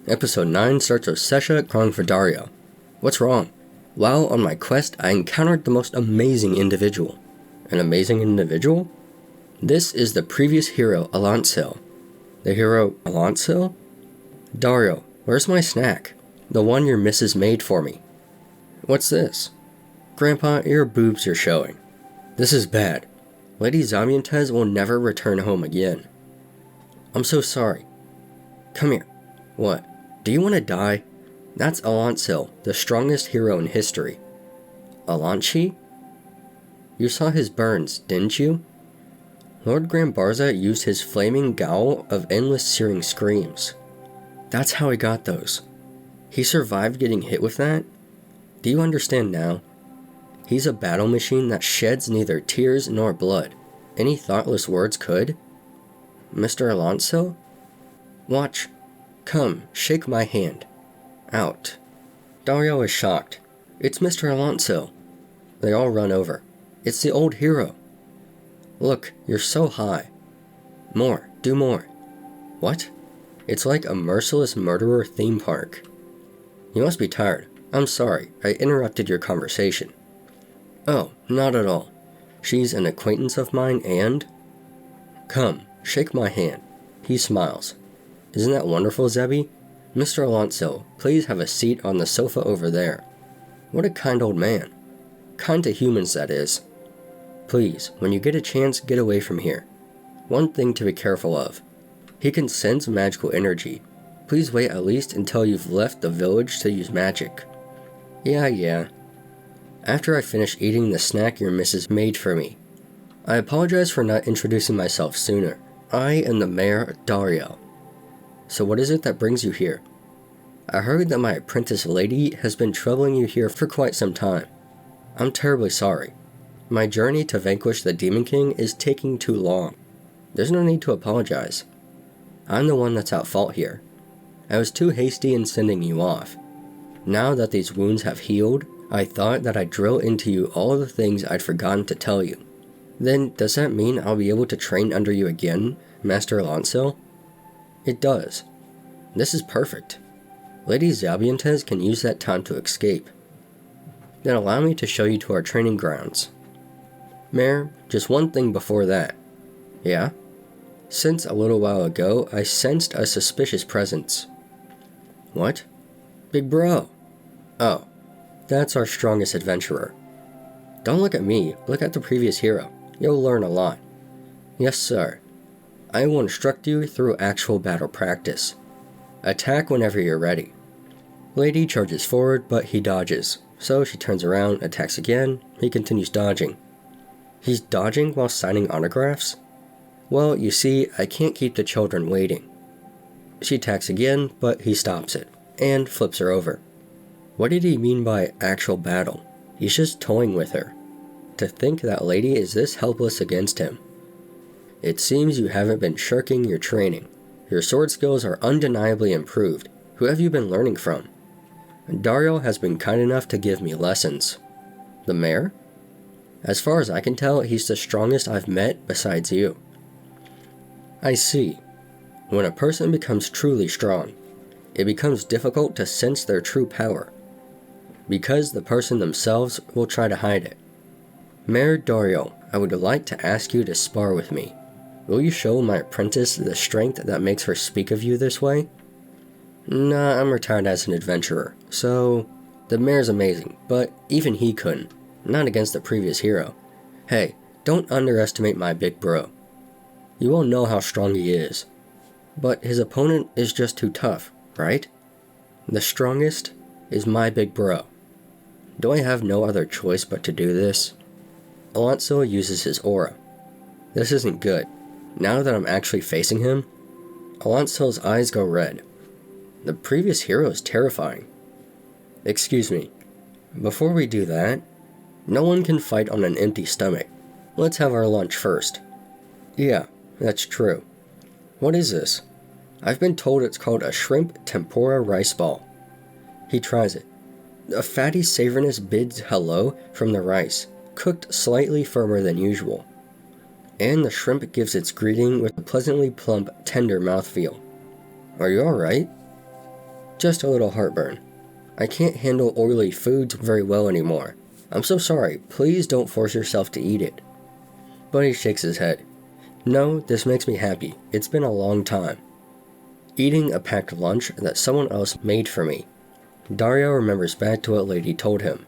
Episode 9 starts with Sesha calling for Dariel. What's wrong? While on my quest, I encountered the most amazing individual. An amazing individual? This is the previous hero, Alantsil. The hero, Alantsil? Dariel, where's my snack? The one your missus made for me. What's this? Grandpa, your boobs are showing. This is bad. Lady Zebiantes will never return home again. I'm so sorry. Come here. What? Do you want to die? That's Alantsil, the strongest hero in history. Alantsil? You saw his burns, didn't you? Lord Grambarza used his flaming gowl of endless searing screams. That's how he got those. He survived getting hit with that? Do you understand now? He's a battle machine that sheds neither tears nor blood. Any thoughtless words could? Mr. Alantsil? Watch. Come, shake my hand. Out. Dariel is shocked. It's Mr. Alantsil. They all run over. It's the old hero. Look, you're so high. More, do more. What? It's like a merciless murderer theme park. You must be tired. I'm sorry, I interrupted your conversation. Oh, not at all. She's an acquaintance of mine and... Come, shake my hand. He smiles. Isn't that wonderful, Zebi? Mr. Alantsil, please have a seat on the sofa over there. What a kind old man. Kind to humans, that is. Please, when you get a chance, get away from here. One thing to be careful of. He can sense magical energy. Please wait at least until you've left the village to use magic. Yeah. After I finish eating the snack your missus made for me. I apologize for not introducing myself sooner. I am the mayor, Dariel. So what is it that brings you here? I heard that my apprentice lady has been troubling you here for quite some time. I'm terribly sorry. My journey to vanquish the Demon King is taking too long. There's no need to apologize. I'm the one that's at fault here. I was too hasty in sending you off. Now that these wounds have healed, I thought that I'd drill into you all of the things I'd forgotten to tell you. Then, does that mean I'll be able to train under you again, Master Alantsil? It does. This is perfect. Lady Zebiantes can use that time to escape. Then allow me to show you to our training grounds. Mayor, just one thing before that. Yeah? Since a little while ago, I sensed a suspicious presence. What? Big bro. Oh, that's our strongest adventurer. Don't look at me, look at the previous hero. You'll learn a lot. Yes, sir. I will instruct you through actual battle practice. Attack whenever you're ready. Lady charges forward, but he dodges. So she turns around, attacks again. He continues dodging. He's dodging while signing autographs? Well, you see, I can't keep the children waiting. She attacks again, but he stops it, and flips her over. What did he mean by actual battle? He's just toying with her. To think that lady is this helpless against him. It seems you haven't been shirking your training. Your sword skills are undeniably improved. Who have you been learning from? Dariel has been kind enough to give me lessons. The mayor? As far as I can tell, he's the strongest I've met besides you. I see. When a person becomes truly strong, it becomes difficult to sense their true power, because the person themselves will try to hide it. Mayor Dariel, I would like to ask you to spar with me. Will you show my apprentice the strength that makes her speak of you this way? Nah, I'm retired as an adventurer, so... The mayor's amazing, but even he couldn't. Not against the previous hero. Hey, don't underestimate my big bro. You all know how strong he is. But his opponent is just too tough, right? The strongest is my big bro. Do I have no other choice but to do this? Alantsil uses his aura. This isn't good. Now that I'm actually facing him, Alantsil's eyes go red. The previous hero is terrifying. Excuse me. Before we do that, no one can fight on an empty stomach. Let's have our lunch first. Yeah, that's true. What is this? I've been told it's called a shrimp tempura rice ball. He tries it. A fatty savoriness bids hello from the rice, cooked slightly firmer than usual. And the shrimp gives its greeting with a pleasantly plump, tender mouthfeel. Are you alright? Just a little heartburn. I can't handle oily foods very well anymore. I'm so sorry, please don't force yourself to eat it. But he shakes his head. No, this makes me happy. It's been a long time. Eating a packed lunch that someone else made for me. Dariel remembers back to what Lady told him.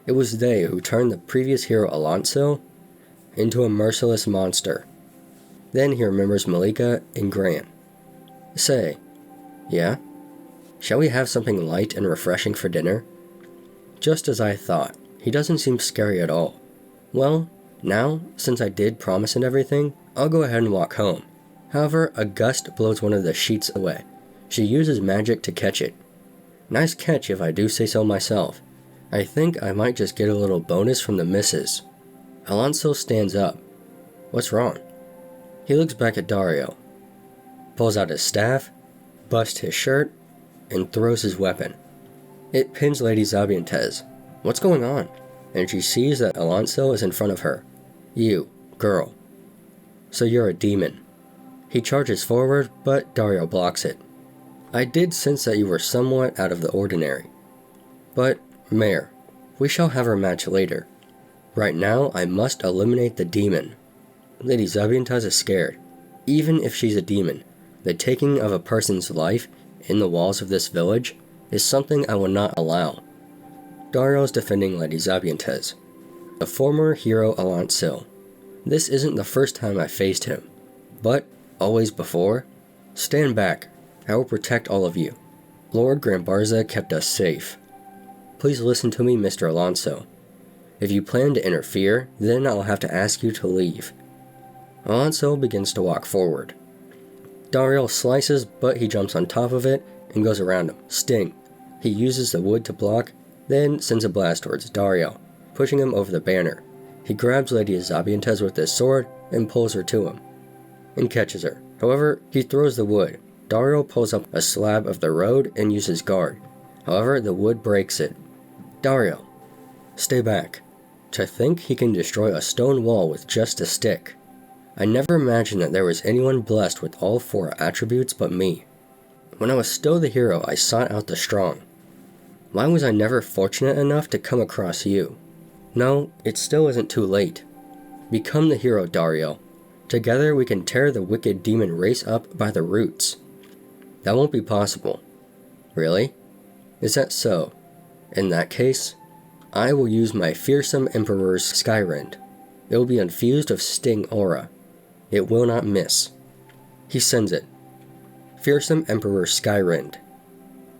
It was they who turned the previous hero Alantsil into a merciless monster. Then he remembers Malika and Grant. Say, yeah? Shall we have something light and refreshing for dinner? Just as I thought. He doesn't seem scary at all. Well, now, since I did promise and everything, I'll go ahead and walk home. However, a gust blows one of the sheets away. She uses magic to catch it. Nice catch if I do say so myself. I think I might just get a little bonus from the missus. Alantsil stands up. What's wrong? He looks back at Dariel, pulls out his staff, busts his shirt, and throws his weapon. It pins Lady Zebiantes. What's going on? And she sees that Alantsil is in front of her. You, girl. So you're a demon. He charges forward, but Dariel blocks it. I did sense that you were somewhat out of the ordinary. But, Mayor, we shall have our match later. Right now, I must eliminate the demon. Lady Zebiantes is scared. Even if she's a demon, the taking of a person's life in the walls of this village is something I will not allow. Dariel is defending Lady Zebiantes, the former hero Alantsil. This isn't the first time I faced him, but always before. Stand back. I will protect all of you. Lord Grambarza kept us safe. Please listen to me, Mr. Alantsil. If you plan to interfere, then I'll have to ask you to leave. Alantsil begins to walk forward. Dariel slices, but he jumps on top of it and goes around him. Sting. He uses the wood to block, then sends a blast towards Dariel, pushing him over the banner. He grabs Lady Zebiantes with his sword and pulls her to him, and catches her. However, he throws the wood. Dariel pulls up a slab of the road and uses guard. However, the wood breaks it. Dariel, stay back. To think he can destroy a stone wall with just a stick. I never imagined that there was anyone blessed with all 4 attributes but me. When I was still the hero, I sought out the strong. Why was I never fortunate enough to come across you? No, it still isn't too late. Become the hero, Dariel. Together we can tear the wicked demon race up by the roots. That won't be possible. Really? Is that so? In that case, I will use my fearsome Emperor's Skyrend. It will be infused with Sting aura. It will not miss. He sends it. Fearsome Emperor Skyrend.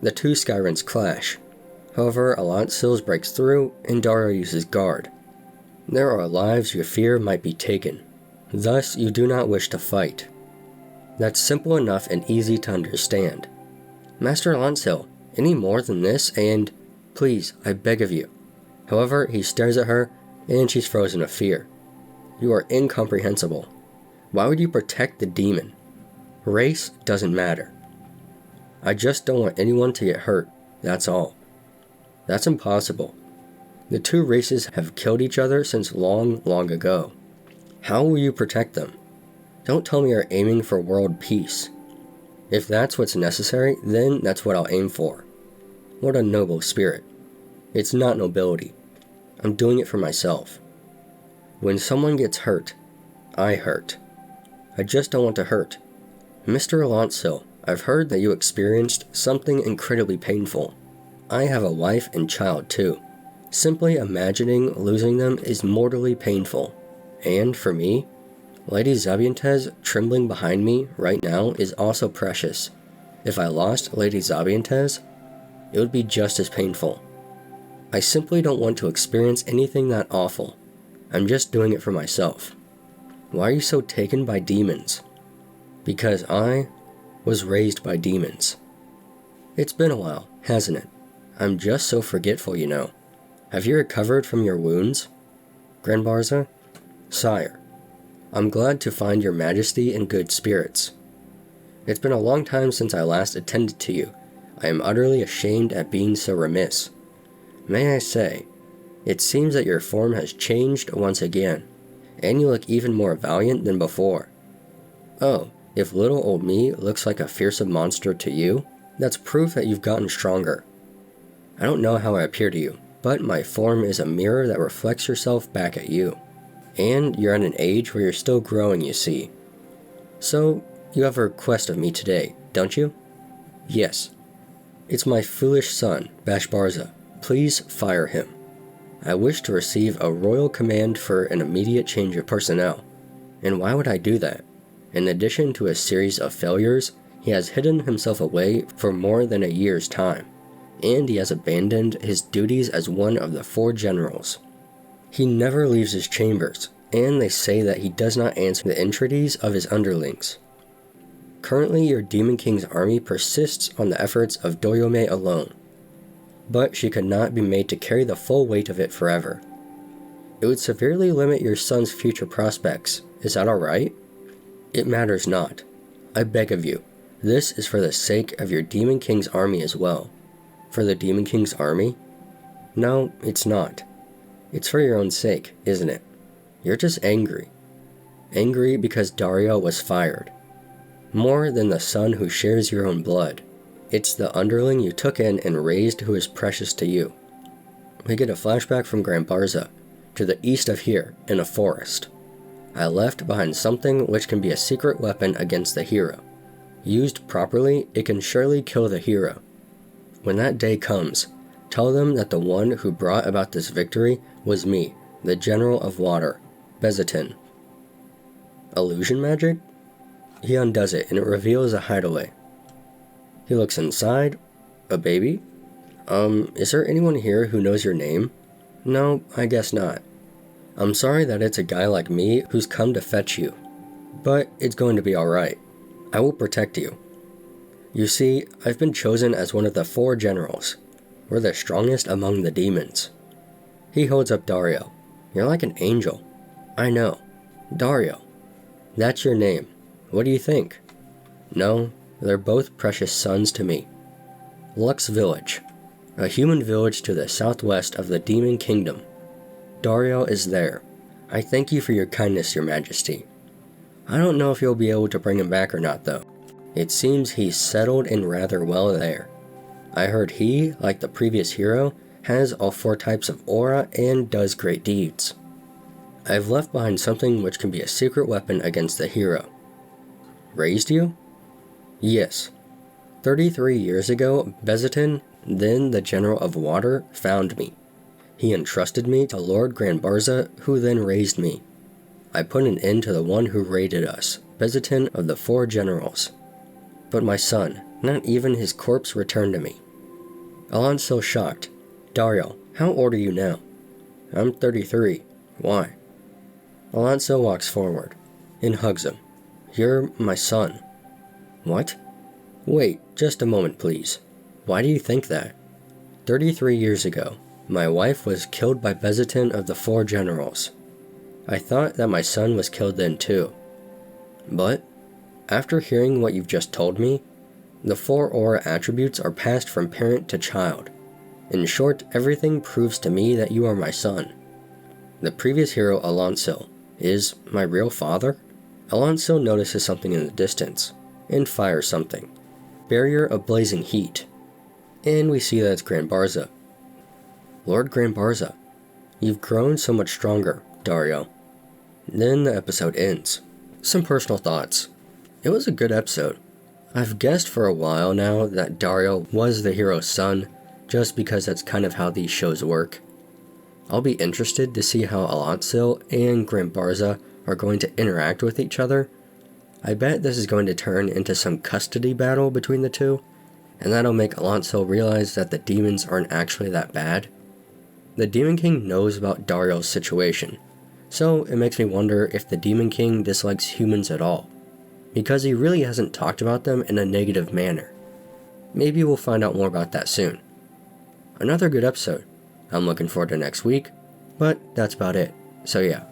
The 2 Skyrends clash. However, Alantsil breaks through, and Dariel uses guard. There are lives you fear might be taken. Thus, you do not wish to fight. That's simple enough and easy to understand. Master Alantsil, any more than this, and please, I beg of you. However, he stares at her, and she's frozen with fear. You are incomprehensible. Why would you protect the demon? Race doesn't matter. I just don't want anyone to get hurt, that's all. That's impossible. The 2 races have killed each other since long, long ago. How will you protect them? Don't tell me you're aiming for world peace. If that's what's necessary, then that's what I'll aim for. What a noble spirit. It's not nobility. I'm doing it for myself. When someone gets hurt, I hurt. I just don't want to hurt. Mr. Alantsil, I've heard that you experienced something incredibly painful. I have a wife and child too. Simply imagining losing them is mortally painful. And for me, Lady Zebiantes trembling behind me right now is also precious. If I lost Lady Zebiantes, it would be just as painful. I simply don't want to experience anything that awful. I'm just doing it for myself. Why are you so taken by demons? Because I was raised by demons. It's been a while, hasn't it? I'm just so forgetful, you know. Have you recovered from your wounds? Grambarza? Sire, I'm glad to find your majesty in good spirits. It's been a long time since I last attended to you. I am utterly ashamed at being so remiss. May I say, it seems that your form has changed once again, and you look even more valiant than before. Oh, if little old me looks like a fearsome monster to you, That's proof that you've gotten stronger. I don't know how I appear to you, but my form is a mirror that reflects yourself back at you. And you're at an age where you're still growing, you see. So, you have a request of me today, don't you? Yes. It's my foolish son, Bashbarza. Please fire him. I wish to receive a royal command for an immediate change of personnel. And why would I do that? In addition to a series of failures, he has hidden himself away for more than a year's time, and he has abandoned his duties as one of the 4 generals. He never leaves his chambers, and they say that he does not answer the entreaties of his underlings. Currently, your Demon King's army persists on the efforts of Doyome alone, but she could not be made to carry the full weight of it forever. It would severely limit your son's future prospects. Is that alright? It matters not. I beg of you, this is for the sake of your Demon King's army as well. For the Demon King's army? No, it's not. It's for your own sake, isn't it? You're just angry. Angry because Dariel was fired. More than the son who shares your own blood. It's the underling you took in and raised who is precious to you. We get a flashback from Grambarza, to the east of here, in a forest. I left behind something which can be a secret weapon against the hero. Used properly, it can surely kill the hero. When that day comes, tell them that the one who brought about this victory was me, the General of Water, Bezatin. Illusion magic? He undoes it and it reveals a hideaway. He looks inside. A baby? Is there anyone here who knows your name? No, I guess not. I'm sorry that it's a guy like me who's come to fetch you. But it's going to be alright. I will protect you. You see, I've been chosen as one of the 4 generals. We're the strongest among the demons. He holds up Dariel. You're like an angel. I know. Dariel. That's your name. What do you think? No, they're both precious sons to me. Lux Village. A human village to the southwest of the Demon Kingdom. Dariel is there. I thank you for your kindness, your majesty. I don't know if you'll be able to bring him back or not, though. It seems he's settled in rather well there. I heard he, like the previous hero, has all 4 types of aura and does great deeds. I've left behind something which can be a secret weapon against the hero. Raised you? Yes. 33 years ago, Bezatin, then the General of Water, found me. He entrusted me to Lord Grambarza, who then raised me. I put an end to the one who raided us, Bezatin of the 4 generals. But my son, not even his corpse returned to me. Alantsil shocked. Dariel, how old are you now? I'm 33. Why? Alantsil walks forward and hugs him. You're my son. What? Wait, just a moment, please. Why do you think that? 33 years ago, my wife was killed by Bezatin of the 4 generals. I thought that my son was killed then too. But, after hearing what you've just told me, the 4 aura attributes are passed from parent to child. In short, everything proves to me that you are my son. The previous hero, Alantsil, is my real father? Alantsil notices something in the distance, and fires something. Barrier of blazing heat. And we see that it's Grambarza. Lord Grambarza, you've grown so much stronger, Dariel. Then the episode ends. Some personal thoughts. It was a good episode. I've guessed for a while now that Dariel was the hero's son, just because that's kind of how these shows work. I'll be interested to see how Alantsil and Grambarza are going to interact with each other. I bet this is going to turn into some custody battle between the two, and that'll make Alantsil realize that the demons aren't actually that bad. The Demon King knows about Dariel's situation, so it makes me wonder if the Demon King dislikes humans at all, because he really hasn't talked about them in a negative manner. Maybe we'll find out more about that soon. Another good episode. I'm looking forward to next week, but that's about it. So yeah,